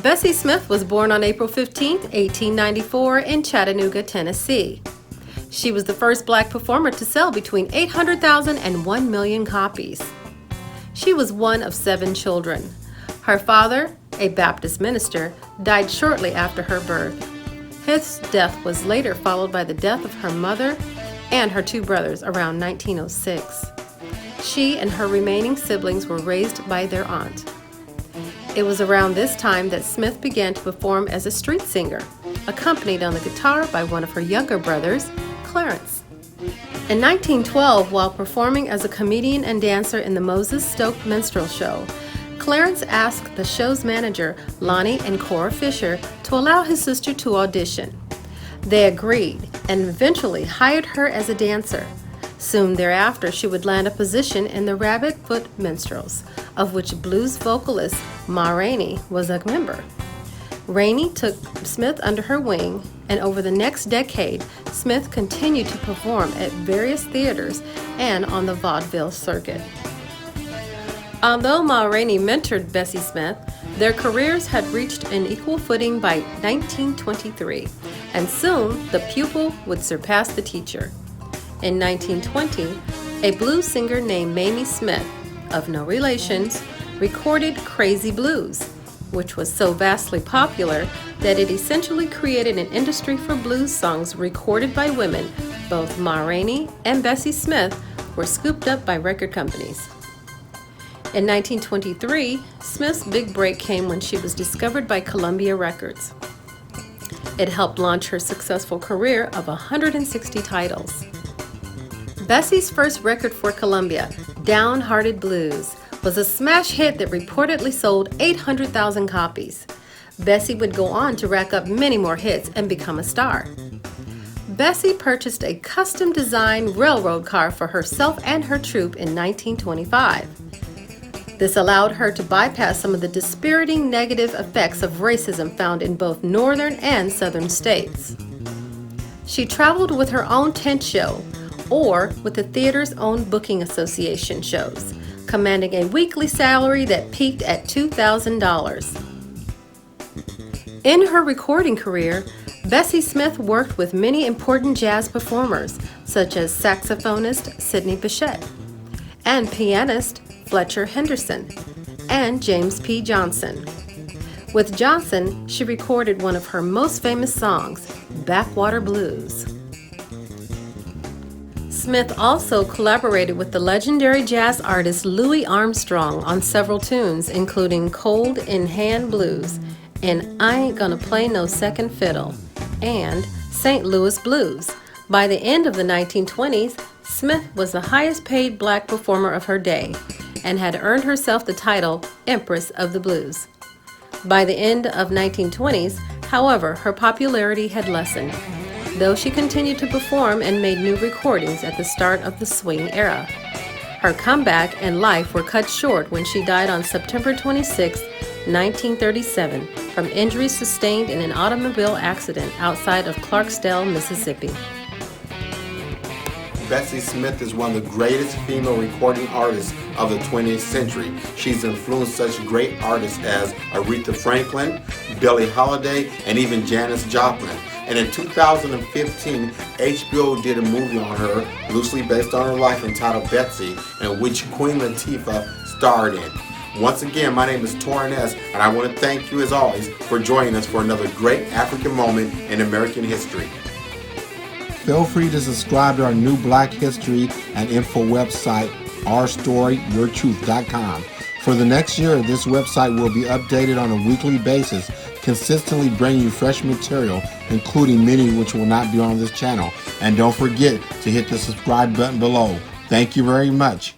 Bessie Smith was born on April 15, 1894 in Chattanooga, Tennessee. She was the first black performer to sell between 800,000 and 1 million copies. She was one of 7 children. Her father, a Baptist minister, died shortly after her birth. His death was later followed by the death of her mother and her 2 brothers around 1906. She and her remaining siblings were raised by their aunt. It was around this time that Smith began to perform as a street singer, accompanied on the guitar by one of her younger brothers, Clarence. In 1912, while performing as a comedian and dancer in the Moses Stokes Minstrel Show, Clarence asked the show's manager, Lonnie and Cora Fisher, to allow his sister to audition. They agreed and eventually hired her as a dancer. Soon thereafter, she would land a position in the Rabbit Foot Minstrels, of which blues vocalist Ma Rainey was a member. Rainey took Smith under her wing, and over the next decade, Smith continued to perform at various theaters and on the vaudeville circuit. Although Ma Rainey mentored Bessie Smith, their careers had reached an equal footing by 1923, and soon the pupil would surpass the teacher. In 1920, a blues singer named Mamie Smith, of no relations, recorded Crazy Blues, which was so vastly popular that it essentially created an industry for blues songs recorded by women. Both Ma Rainey and Bessie Smith were scooped up by record companies. In 1923, Smith's big break came when she was discovered by Columbia Records. It helped launch her successful career of 160 titles. Bessie's first record for Columbia, Downhearted Blues, was a smash hit that reportedly sold 800,000 copies. Bessie would go on to rack up many more hits and become a star. Bessie purchased a custom-designed railroad car for herself and her troupe in 1925. This allowed her to bypass some of the dispiriting negative effects of racism found in both northern and southern states. She traveled with her own tent show, or with the theater's own booking association shows, commanding a weekly salary that peaked at $2,000. In her recording career, Bessie Smith worked with many important jazz performers, such as saxophonist Sidney Bechet and pianist Fletcher Henderson and James P. Johnson. With Johnson, she recorded one of her most famous songs, Backwater Blues. Smith also collaborated with the legendary jazz artist Louis Armstrong on several tunes, including Cold in Hand Blues and I Ain't Gonna Play No Second Fiddle and St. Louis Blues. By the end of the 1920s, Smith was the highest paid black performer of her day and had earned herself the title Empress of the Blues. By the end of 1920s, however, her popularity had lessened, though she continued to perform and made new recordings at the start of the swing era. Her comeback and life were cut short when she died on September 26, 1937, from injuries sustained in an automobile accident outside of Clarksdale, Mississippi. Bessie Smith is one of the greatest female recording artists of the 20th century. She's influenced such great artists as Aretha Franklin, Billie Holiday, and even Janis Joplin. And in 2015, HBO did a movie on her, loosely based on her life, entitled Betsy, in which Queen Latifah starred in. Once again, my name is Torrin S., and I want to thank you as always for joining us for another great African moment in American history. Feel free to subscribe to our new Black History and Info website, OurStoryYourTruth.com. For the next year, this website will be updated on a weekly basis, consistently bringing you fresh material, including many which will not be on this channel. And don't forget to hit the subscribe button below. Thank you very much.